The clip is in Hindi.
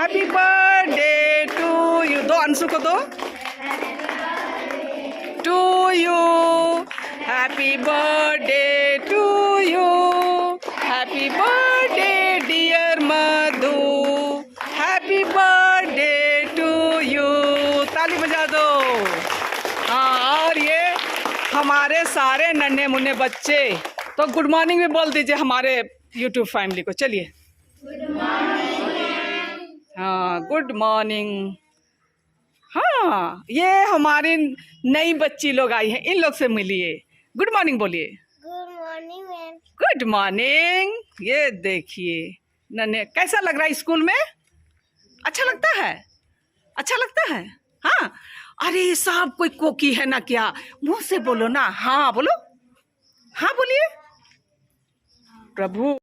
Happy birthday to you. दो अंशु को दो। To you happy birthday to you. Happy birthday dear Madhu. Happy birthday to you. ताली बजा दो। हाँ, और ये हमारे सारे नन्हे मुन्ने बच्चे तो गुड मॉर्निंग भी बोल दीजिए हमारे यूट्यूब फैमिली को। चलिए हाँ, गुड मॉर्निंग। हाँ, ये हमारी नई बच्ची लोग आई हैं, इन लोग से मिलिए। गुड मॉर्निंग बोलिए। Good morning ma'am. Good morning. ये देखिए नन्हे, कैसा लग रहा है स्कूल में? अच्छा लगता है? अच्छा लगता है? हाँ। अरे साहब कोई कोकी है ना क्या? मुंह से बोलो ना। हाँ बोलो। हाँ बोलिए। प्रभु